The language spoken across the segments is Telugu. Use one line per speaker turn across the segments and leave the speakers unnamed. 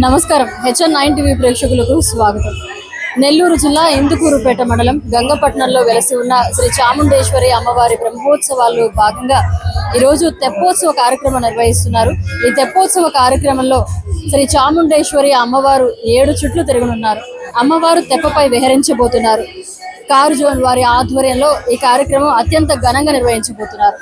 నమస్కారం. HN9 టీవీ ప్రేక్షకులకు స్వాగతం. నెల్లూరు జిల్లా ఇందుకూరుపేట మండలం గంగపట్నంలో వెలసి ఉన్న శ్రీ చాముండేశ్వరి అమ్మవారి బ్రహ్మోత్సవాల్లో భాగంగా ఈరోజు తెప్పోత్సవ కార్యక్రమం నిర్వహిస్తున్నారు. ఈ తెప్పోత్సవ కార్యక్రమంలో శ్రీ చాముండేశ్వరి అమ్మవారు 7 చుట్లు తిరగనున్నారు. అమ్మవారు తెప్పపై విహరించబోతున్నారు. కారు జోన్ వారి ఆధ్వర్యంలో ఈ కార్యక్రమం అత్యంత ఘనంగా నిర్వహించబోతున్నారు.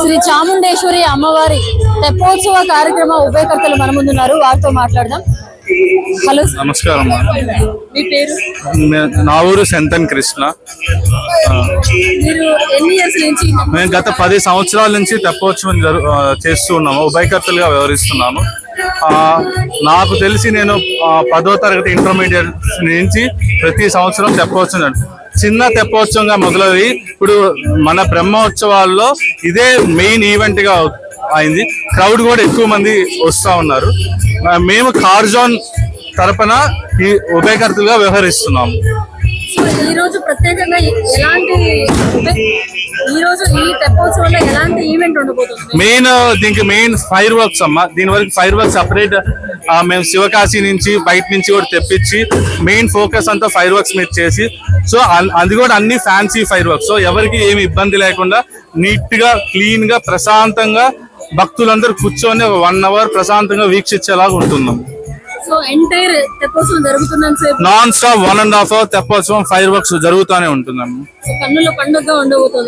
శ్రీ చాముండేశ్వరి అమ్మవారి తెప్పోత్సవ కార్యక్రమ ఉభయకర్తలు మన ముందున్నారు. వారితో మాట్లాడదాం. హలో,
నమస్కారం.
మీ పేరు?
నా ఊరు సెంతన్ కృష్ణ.
మీరు ఎన్ని ఇయర్స్ నుంచి?
మేము గత 10 సంవత్సరాల నుంచి తెప్పోత్సవం చేస్తూ ఉన్నాము. ఉభయకర్తలుగా వ్యవహరిస్తున్నాము. నాకు తెలిసి నేను 10వ తరగతి ఇంటర్మీడియట్ నుంచి ప్రతి సంవత్సరం తెప్పోత్సవం చిన్న తెప్పోత్సవంగా మొదలవి ఇప్పుడు మన బ్రహ్మోత్సవాల్లో ఇదే మెయిన్ ఈవెంట్ గా అయింది. క్రౌడ్ కూడా ఎక్కువ మంది వస్తూ ఉన్నారు. మేము కార్ జోన్ తరపున ఈ ఉభయకర్తలుగా వ్యవహరిస్తున్నాము.
ఈ రోజు ప్రత్యేకంగా ఈ తెప్పోత్సవంలో ఎలాంటి ఈవెంట్ ఉండబోతుంది?
దీనికి మెయిన్ ఫైర్ వర్క్స్ అమ్మ. దీని వరకు ఫైర్ వర్క్స్ సపరేట్ మేము శివకాశి నుంచి బయట నుంచి కూడా తెప్పించి మెయిన్ ఫోకస్ అంతా ఫైర్ వర్క్స్ మీద చేసి, సో అది కూడా అన్ని ఫ్యాన్సీ ఫైర్ వర్క్స్. సో ఎవరికి ఏమి ఇబ్బంది లేకుండా నీట్ గా క్లీన్ గా ప్రశాంతంగా భక్తులందరూ కూర్చొని 1 అవర్ ప్రశాంతంగా వీక్షించేలాగా ఉంటున్నాం. నాన్ స్టాప్ 1.5 అవర్ తెప్పోత్సవం ఫైర్ వర్క్స్ జరుగుతూనే ఉంటుందమ్మా.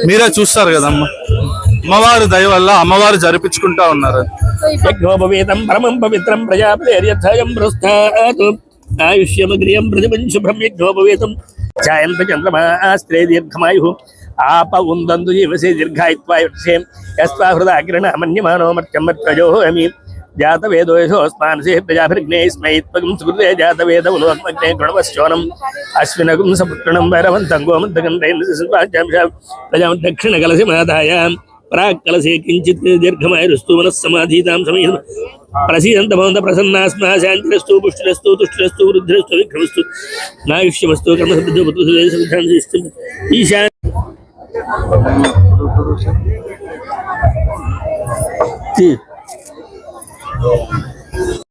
మీరే చూస్తారు కదమ్మా. అమ్మవారి దయ వల్ల అమ్మవారు జరిపించుకుంటా ఉన్నారు.
పరమం పవిత్రం ప్రజాపతిం ఆయుష్యమగ్రియం ప్రతిమం శుభ్రం యజ్ఞోపవేతం ఛాయంత చంద్రమాస్త్రే దీర్ఘమాయు ఆప ఉందందు జీవసే దీర్ఘాయుత్వాయుషే యస్వా హృదాగ్రణ మన్యమానో మర్త్యమర్త్రజోహమి జాతవేదోయసోస్మానసే ప్రజాభిర్జ్ఞైస్మయిత్వగం సుకృతే జాతవేదములోత్మగ్నే గుణవశ్చోనం అశ్వినగం సపుత్రణం వైరవంతం గోమంతకం ప్రజా దక్షిణ కలసి మాదాయ ప్రాక్ కలసే కించిత్ దీర్ఘమాయురస్తు మనస్సమాధీతాం సమయం ప్రసీదంత భవంత ప్రసన్నాస్మా శాంతిరస్తు పుష్టిరస్తు తుష్టిరస్తు వృద్ధిరస్తు విక్రమస్తు నాయుష్యమస్తు కర్మసిద్ధిస్తు ఈశా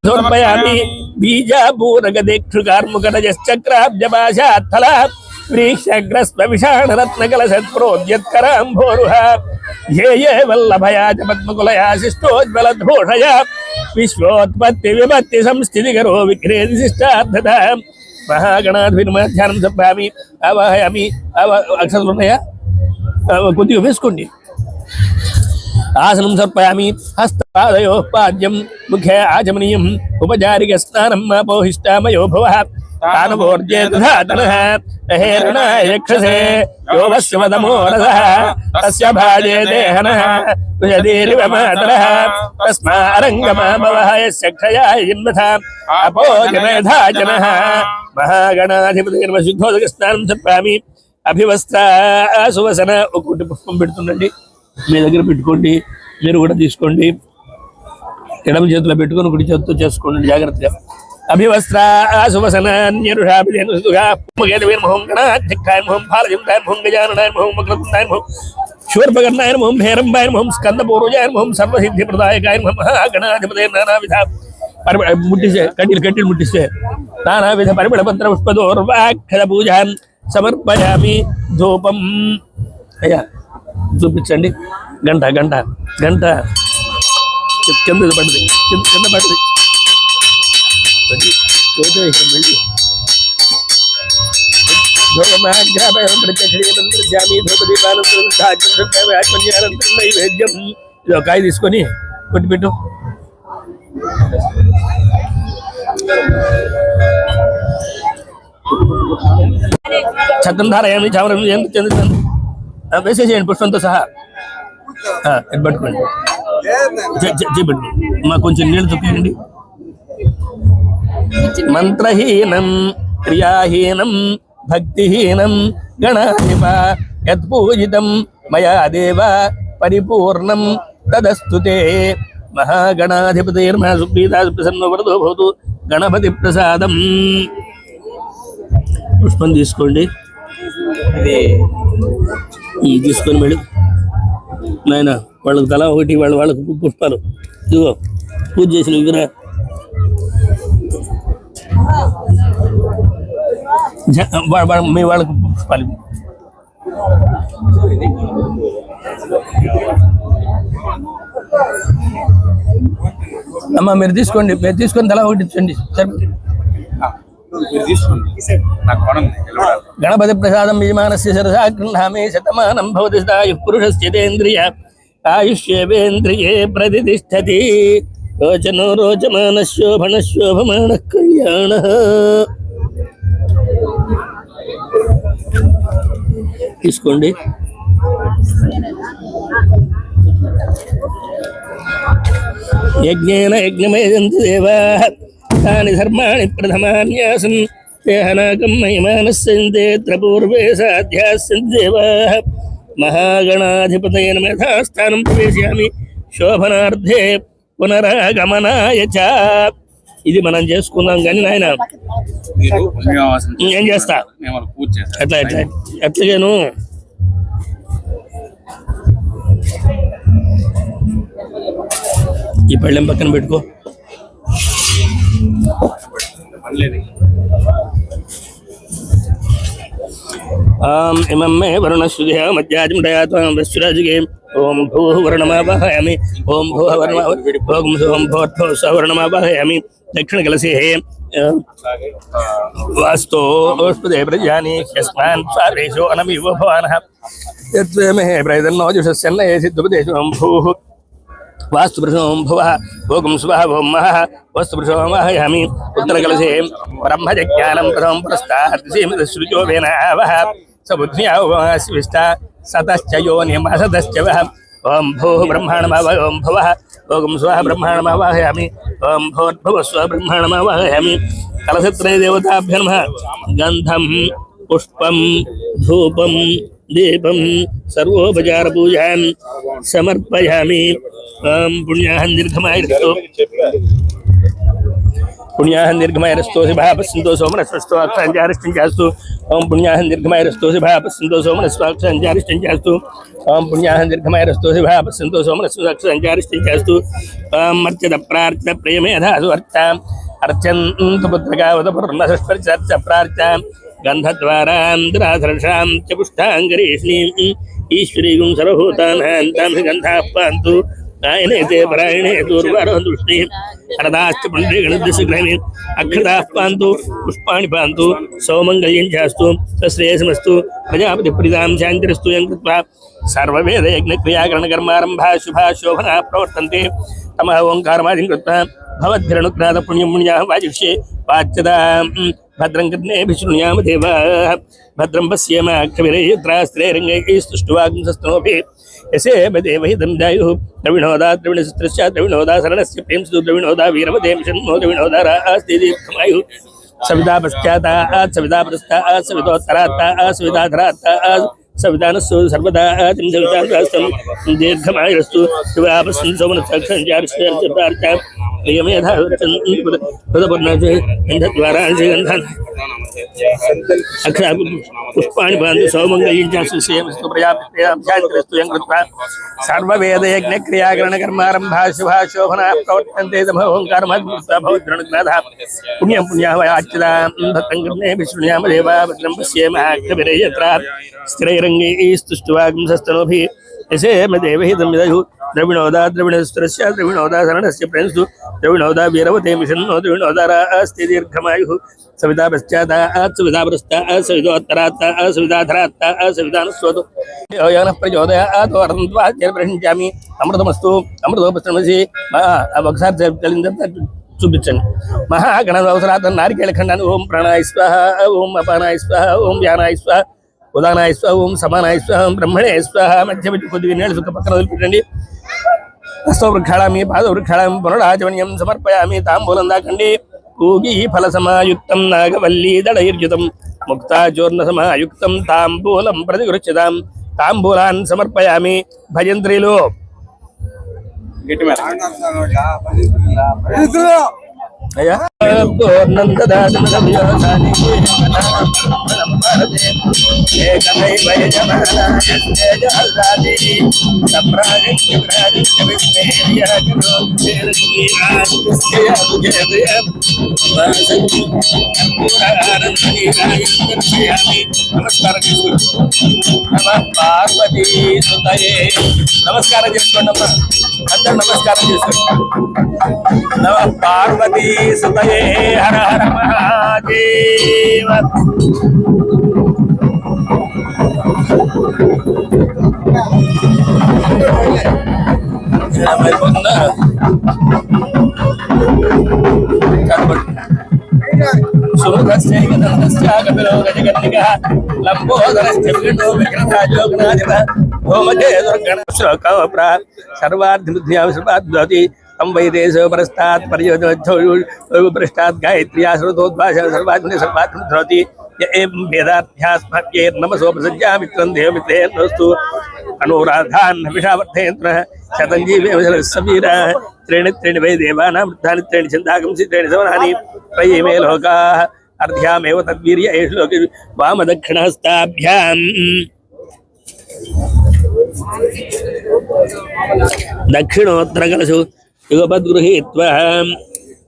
సమర్పయామి బీజాపూరగదేక్షుకార్ముకటజశ్చక్రాబ్జభాషాత్తల వ్రీక్షగ్రస్వవిషాణరత్నకలసత్ప్రోద్యత్కరాంభోరుహ ఏ ఏ వల్లభయా చ పద్మకులయా శిష్టోజ్వలద్భూషయా విశ్వోత్పత్తి విభక్తి సంస్థితికరో విక్రేది శిష్టార్థత महागणाधिपतिध्यानं समर्पयामि आवाहयामि अक्षतुलया కొద్దిగా వేసుకోండి. ఆసనం సమర్పయామి. హస్తపాదయో పాద్యం ముఖే ఆచమనీయం. ఉపచారిక స్నానం పోహిష్టామయో భవః. తానవోర్జే దధాతనః హేరణాయ యక్షసే యోవస్యవదమో రథః తస్య భాజే దేహనః తుయదీరివ మాతరః తస్మారంగమాభవః యస్య క్షయాయ జన్మథ అపోజనధాజనః. మహాగణాధిపతి నమః. శుద్ధోదక స్నానం సమర్పయామి. అభివస్త్ర సువసన. ఒక్కొక్కటి పుష్పం పెడుతుండండి, మీ దగ్గర పెట్టుకోండి. మీరు కూడా తీసుకోండి. ఎడమ చేతిలో పెట్టుకొని కుడి చేతితో చేసుకోండి జాగ్రత్తగా. అభివస్త్ర శూర్పకర్ణాయ నమః. హేరంబాయ నమః. స్కందపూర్వజాయ నమః. సర్వసిద్ధి ప్రదాయకాయ నమః. మహాగణాధిపతే నానావిధ ముట్టిస్తే కడ్డీలు ముట్టిస్తే నానావిధ పరిమళ పత్ర పుష్పదోర్వాక్షర పూజాన్ సమర్పయామి. ధూపం అయ్యా చూపించండి. గంట గంట గంట కింద పడింది, కింద పడింది. నైవేద్యం. ఇది ఒక కాయ తీసుకొని కొట్టిపెట్టు. ఛత్రం ధారయామి. చామరం చెందుతుంది. వేసేసేయండి పుష్పంతో సహా. పట్టుకోండి. చేపండి. మాకు కొంచెం నీళ్ళు తొక్కేయండి. మంత్రహీనం క్రియాహీనం భక్తిహీనం గణాధిప యత్పూజితం మయా దేవ పరిపూర్ణం తదస్తుతే. మహాగణాధిపతిర్మహా సుప్రీతా సుప్రసన్నో వరదో భవతు. గణపతి ప్రసాదం. పుష్పం తీసుకోండి. తీసుకొని మళ్ళీ నాయన వాళ్ళకి తల ఒకటి, వాళ్ళకు పుష్పాలు. ఇదిగో పూజ చేసిన విగ్రహ మీ వాళ్ళకు పుష్పాలు. అమ్మ మీరు తీసుకోండి. మీరు తీసుకొని తల ఒకటి ఇచ్చండి. గణపతి ప్రసాదం యజమానస్య శిరసా గృహామి శతమానం భవతి సదాయుః పురుషస్యేంద్రియ ఆయుష్యేంద్రియే ప్రతిష్టతి. రోచనో రోచమాన శోభన శోభమాన కళ్యాణ. తీసుకోండి. యజ్ఞేన యజ్ఞమయజంతి దేవాః తాని ధర్మాణి ప్రథమాన్యాసన్ దేహనాకం మహిమానస్యంతేత్ర పూర్వే సాధ్యాస్యంతి దేవాః. మహాగణాధిపతయే నమః. యథాస్థానం ప్రవేశయామి శోభనార్థే పునరాగమనాయ చ. ఇది మనం చేసుకున్నాం కానీ నాయన ఏం చేస్తా అట్లా ఎట్లాగాను. ఈ పళ్ళెం పక్కన పెట్టుకో. ఇమం మే వరుణశ్రుతిః మధ్యాజముడయాత్వాం వశ్చురాజుగే. ఓం భూః వర్ణమావాహయామి. ఓం భూః ఓం ఓం భూర్భువః స్వః వర్ణమావాహయామి. దక్షిణకలశే వాsto ఓష్పదే ప్రజాని యస్మాన్ స్వారేషో అనమివ భవానః యత్వేమహే ప్రయతన్నో జుషస్యన్నయే సిద్ధుపదేశం భూః వాస్తు పురుషోం భువః భోగం స్వః భోం మహః వస్తు పురుషోమాహయామి. ఉత్తరకలశే బ్రహ్మజ్ఞానం ప్రథమం పురస్తాద్సీమితశ్రుజో వేనావః సబుద్ధ్యావమాస్విష్ట సతశ్చ యోనిమసతశ్చ వః. ఓం భూః బ్రహ్మాణమావహ. ఓం భువః భోగం స్వః బ్రహ్మాణమావాహయామి. ఓం భూర్భువః స్వః బ్రహ్మాణమావాహయామి. కలశత్రయ దేవతాభ్యో నమః. గంధం పుష్పం ధూపం దీపం సర్వోపచార పూజాన్ సమర్పయామి. ఓం పుణ్యాహం దీర్ఘమాయురస్తు. పుణ్యాహం దీర్ఘమాయురస్తు. శుభాపస్యంతో సోమనస్వస్తో అక్షాంచారిష్టం చేస్తూ. ఓం పుణ్యాహం దీర్ఘమాయురస్తు. శుభాపస్యంతో సోమనస్వ అక్షాంచారిష్టం చేస్తూ. ఓం పుణ్యాహం దీర్ఘమాయురస్తు. శుభాపస్యంతో సోమనస్వ అక్షాంచారిష్టం చేస్తూ. ఓం అర్చిత ప్రార్చిత ప్రేమేధాసు అర్చాం అర్చంతు పుత్రకావత పూర్ణస్పర్శ ప్రార్చాం గంధద్వారాంధ్రాధర్షాం చ పుష్టాంగరీష్ణీం ఈశ్వరీగుం సర్వభూతానాం తాం గంధాః పాంతు ఆయనైతే పరాయణే దూర్వారో దృష్టి అరదాశ్చ పుండ్రీ గణదశగ్రహమే అక్షతాః పాంతు పుష్పాణి పాంతు సౌమంగళ్యం చాస్తు శ్రేయసమస్తు ప్రజాపతి ప్రీతాం శాంతిరస్తు యం కృత్వా సర్వవేద యజ్ఞ క్రియాకరణ కర్మారంభా శుభా శోభనా ప్రవర్తంతే తమ ఓంకారమాదిం కృత్వా భవద్భిరనుగ్రహాద పుణ్యం పుణ్యాః వాజిష్యే వాచ్యదా భద్రం కర్ణేభిः శృణుయామ దేవాः భద్రం పశ్యేమాక్షవిరయత్రాస్త్రైరంగైస్తుష్టువాగ్ంసస్తనోభిः యసేమదేవహితం జాయుః ద్రవిణోదా ద్రవిణశస్త్రస్య ద్రవిణోదా శరణస్య ప్రేంసు ద్రవిణోదా వీరవదేం షణ్మో ద్రవిణోదా రాస్తి దీర్ఘమాయుః సవితా పశ్చాత్తాత్ సవితా పురస్తాత్ సవితోత్తరాత్తాత్ సవితాధరాత్తాత్ సవితానస్సు సర్వదా సవితాస్తం దీర్ఘమాయురస్తు శివాపస్సు సోమనస్సాక్షం జారిష్టార్చాం పుష్పాణి బాంధు సౌమంగళ్యం సర్వవేద యజ్ఞ క్రియాకరణ కర్మారంభా శుభా శోభనా ప్రవర్తంతే ఓంకారమాద్భవద్రణనాథ పుణ్యం పుణ్యావయాచ్యదా భక్తం కర్ణే విష్ణుయామ దేవా భద్రం పశ్యేమాక్షవిరయత్ర స్థిరైరంగైస్తుష్టువాగ్ంసస్తనోభిः యసేమ దేవహితం విదయుః ద్రవిణోదా ద్రవిణస్త్రస్య ద్రవిణోదా శరణస్య ప్రేంసు ద్రవిణోదా వీరవతే మిషన్నో ద్రవిణోదా రాస్తి దీర్ఘమాయుః సవితా పశ్చాత్తాత్ సవితా పురస్తాత్ సవితోత్తరాత్తాత్ సవితాధరాత్తాత్ సవితానస్వతు యోనః ప్రచోదయాత్ వర్ధన్వాద్యం ప్రహించామి అమృతమస్తు అమృతోపశ్రమసి ఒకసారి చూపించండి మహాగణ అవసరాత్ నారికేళ ఖండాన్ని ఓం ప్రాణాయ స్వాహ ఓం అపానాయ స్వాహ ఓం వ్యానాయ స్వాహ ఉదానాయ స్వాహ ఓం సమానాయ స్వాహ బ్రహ్మణే స్వాహ మధ్య మధ్య కొద్దిగా నీళ్ళు సుఖ పక్కన వదిలిపెట్టండి హస్తవృక్షాళామి పాదవృక్షాళామి పునరాచమణ్యం సమర్పయామి తాంబూలం దాకండి పూగీ ఫల సమాయుక్తం నాగవల్లీ దళైర్యుతం ముక్తాచూర్ణ సమాయుక్తం తాంబూలం ప్రతిగృహ్యతాం తాంబూలాన్ సమర్పయామి భజంత్రిలో అయ్యా పార్వతీ నమస్కారం చేసుకోండి అమ్మా అందరూ నమస్కారం చేసుకోండి నమ పార్వతీ సుతయే హర హర మహాదేవ సర్వార్థి తం వైదేశో పరస్తాత్ పర్యోపృష్టాత్ గాయత్ర్యా శ్రుతోద్భాష సర్వాత్మని సర్వాత్మ ధరోతి ఏం వేదాభ్యాస్మేర్నమసోపసజ్జా మిత్రం దేవమిత్రేన్నస్తు అనురాధాన్ విషావర్ధయంత్ర శతంజీవే సమీర త్రీణి త్రీణి వై దేవానాం వృద్ధాని త్రీణి చింతాకంసి త్రీణి సవనాని త్రయీమే లోకాః అర్ధ్యామేవ తద్వీర్య ఏషు లోకే వామదక్షిణహస్తాభ్యాం దక్షిణోత్తరకలశు యుగపద్గృహీత్వా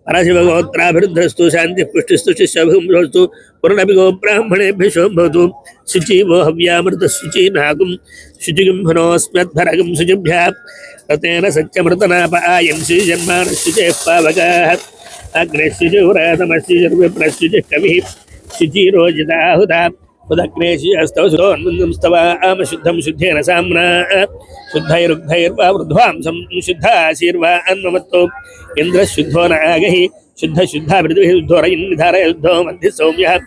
పరశివగోత్రాభివృద్ధస్తు శాంతి పుష్టిస్తు శిష్యభింభస్తు పురణభిగో బ్రాహ్మణేభ్య శోభవతు శుచివో హవ్యామృత శుచి నాగం శుచిగింభనోస్మద్భరగం శుచిభ్య తతేన సత్యమృతనాపాయం శ్రీజన్మాన శుచే పావకాః అగ్రే శుచివ్రతమశుచిర్విప్రశుచి కవి శుచిరోజితాహుతా ఉదగ్నేశిస్తవం స్తవామ శుద్ధం శుద్ధేన సామ్నా శుద్ధైరుగ్ధైర్వా వృద్ధ్వాంసం శుద్ధాశీర్వా అన్మమత్తో ఇంద్ర శుద్ధో నాగహి శుద్ధ శుద్ధ పృథివీ శుద్ధో రయిన్ నిధారయ శుద్ధో మధ్య సౌమ్య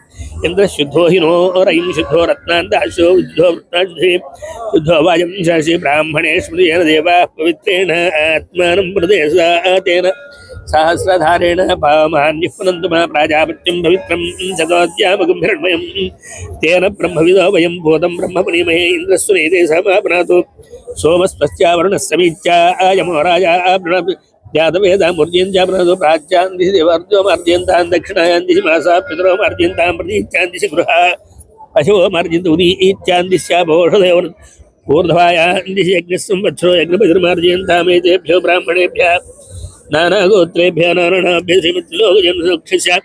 ఇంద్ర శుద్ధో హినో రయిన్ శుద్ధో రత్నాందాశో శుద్ధో వృత్నాశుద్ధి శుద్ధో వాయం శాసి బ్రాహ్మణే స్మృతేన దేవా పవిత్రేణ ఆత్మానం ప్రదేశాతేన సహస్రధారేణ పామాన్యఃపునంతు మా ప్రాజాపత్యం పవిత్రం సదోద్యామగంభిరణమయం తేన బ్రహ్మవిదో వయం భూతం బ్రహ్మపుణీమహే ఇంద్రస్సు నైతే సమాపనాతు సోమస్పశ్చావరుణः సమీత్యాయమో రాజా జాతవేదామూర్జయంత్యాప్నతో ప్రాచ్యాం దిశి దేవార్జోమార్జయంతాం దక్షిణాయాం దిశి మాసా పితరోమార్జయంతాం ప్రతీత్యాం దిశి గృహ పశవోమార్జయంత ఉదీత్యాం దిశ్యాభోషదేవ ఊర్ధ్వాయాం దిశి యజ్ఞः సంవత్సరో యజ్ఞపతిర్మార్జయంతామేతేభ్యో బ్రాహ్మణేభ్యः నానాగోత్రేభ్య నానాభ్య శ్రీమతిలోకజన్మసోక్షస్య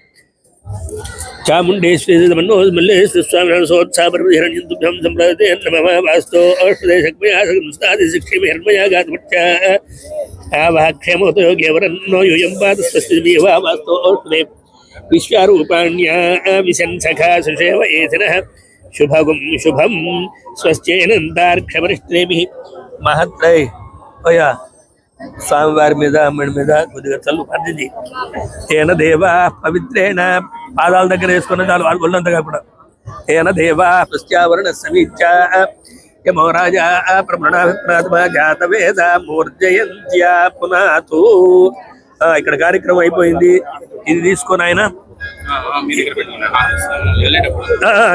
చాముండేశ్వరి మల్లేశ్వర స్వామి సోత్సాహం సంప్రదే వాస్తో ఔషధేశక్మయాశక్తిర్మయాఘాతమక్షమతో యోగ్యవరన్నో యూయం పాదస్వస్తి వాస్తో ఔషధే విశ్వరూపాణ్యా విశంసఖా సుషేవ ఏతినః శుభగుం శుభం స్వస్చేనంతార్క్షమరిష్ట్రేమి మహత్రై ఓయా స్వామివారి మీద అమ్మడి మీద కొద్దిగా చల్లు పద్ధతి ఏన దేవా పవిత్రేణ పాదాల దగ్గర వేసుకున్న చాలు వాళ్ళు ఒళ్ళంతగా కూడా ఏన దేవా ప్రత్యావరణ సమీక్ష యమో రాజా ప్రమణాభిప్రాతమా జాతవేద మూర్జయంత్యా పునాతు. ఇక్కడ కార్యక్రమం అయిపోయింది. ఇది తీసుకొని ఆయన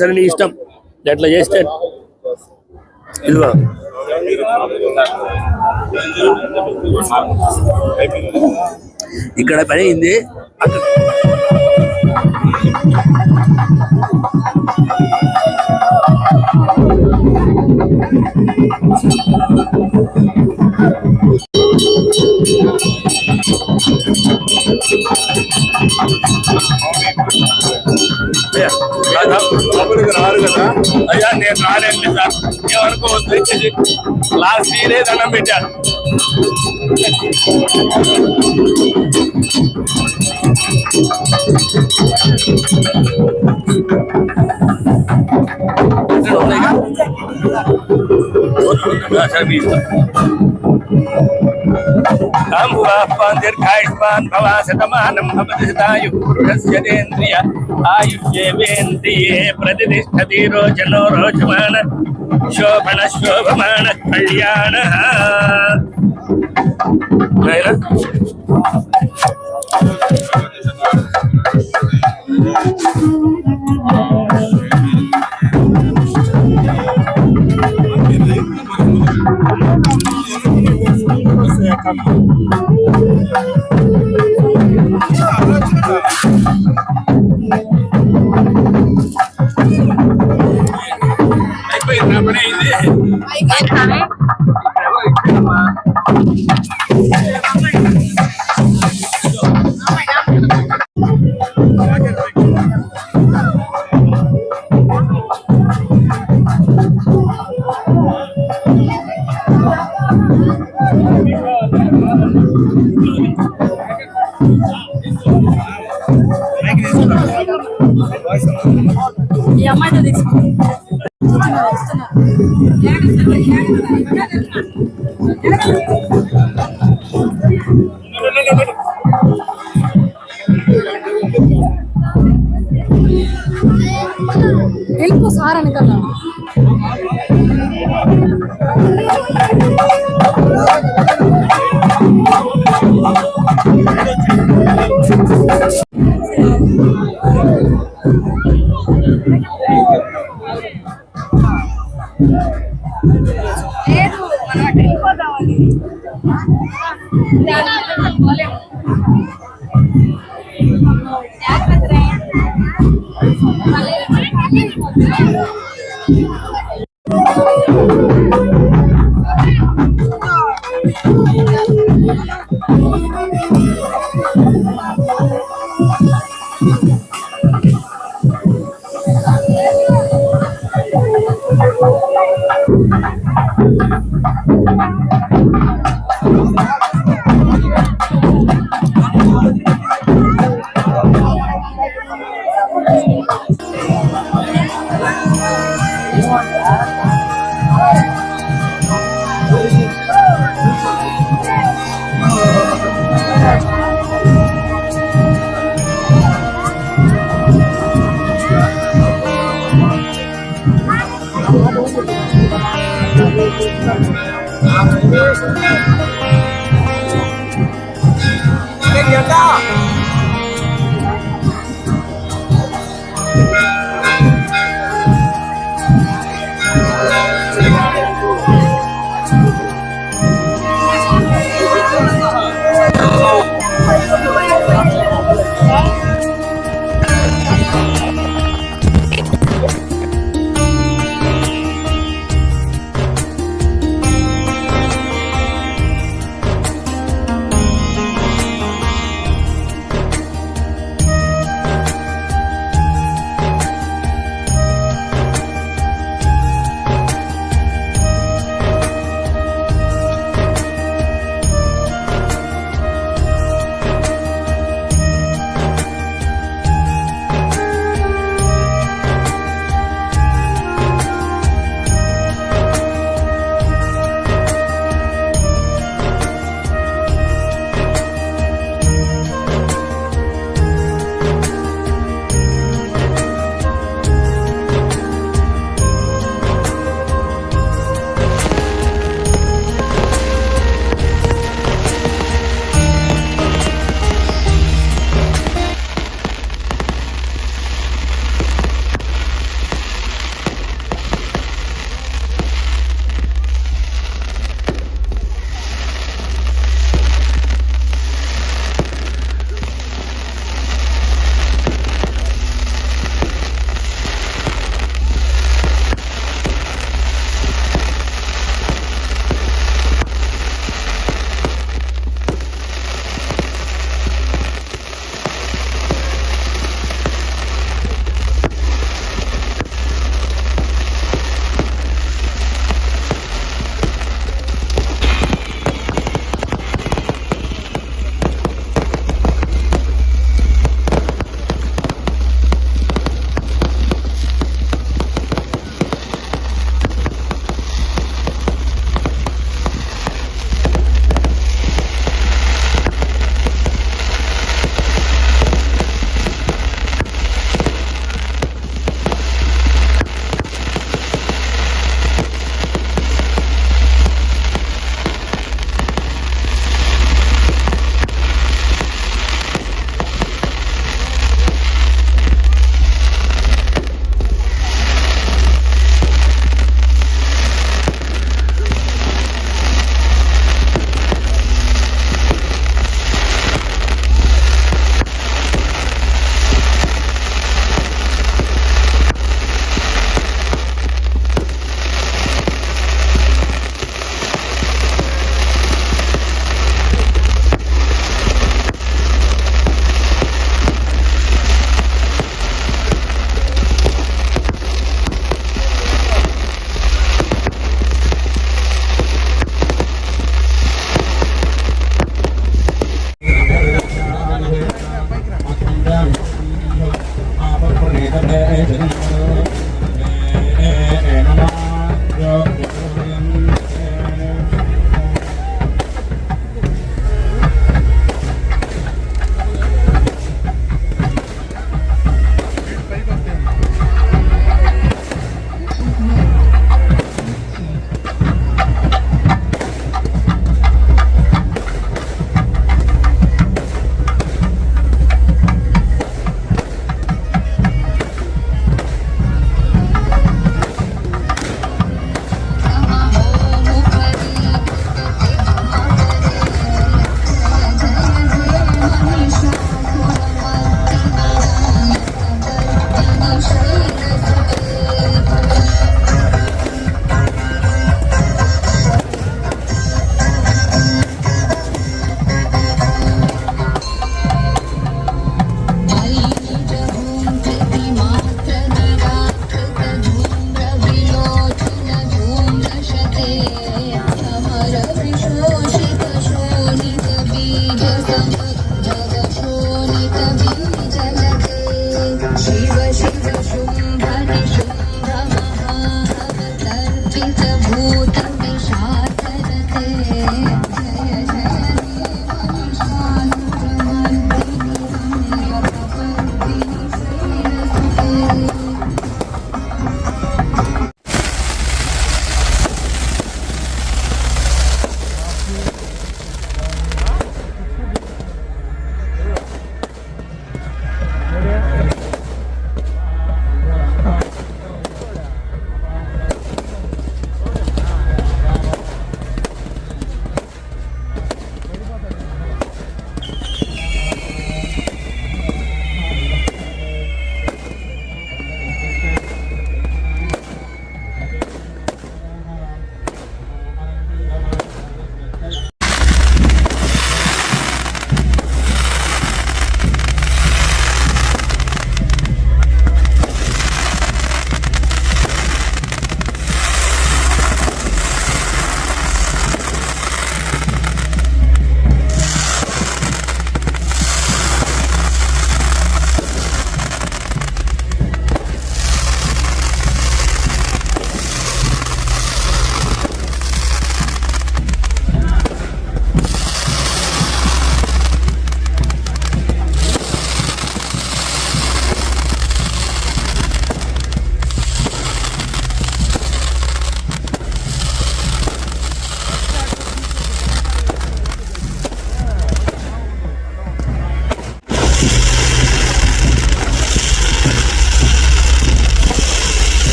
సరే నీ ఇష్టం ఎట్లా చేస్తే ఇదిగో ఇక్కడ పని అయింది.
రారు కదా
అయ్యా నేను రాలేదు సార్ ఏమనుకోవద్దు. లాస్ట్ ఇయరే దండం పెట్టాను. దీర్ఘాయుష్మాన్ భవ శతమానం భవతిశతాయు పురుషస్యేంద్రియ ఆయుష్యేంద్రియే ప్రతిష్టతి రోచనో రోచమాన శోభన శోభమాన కళ్యాణ.
ఈ అమ్మాయితో తీసుకుంటా వెళ్ళిపో సార్ అనుకన్నా.
లేదు మనం వెళ్ళిపోతామని
Ada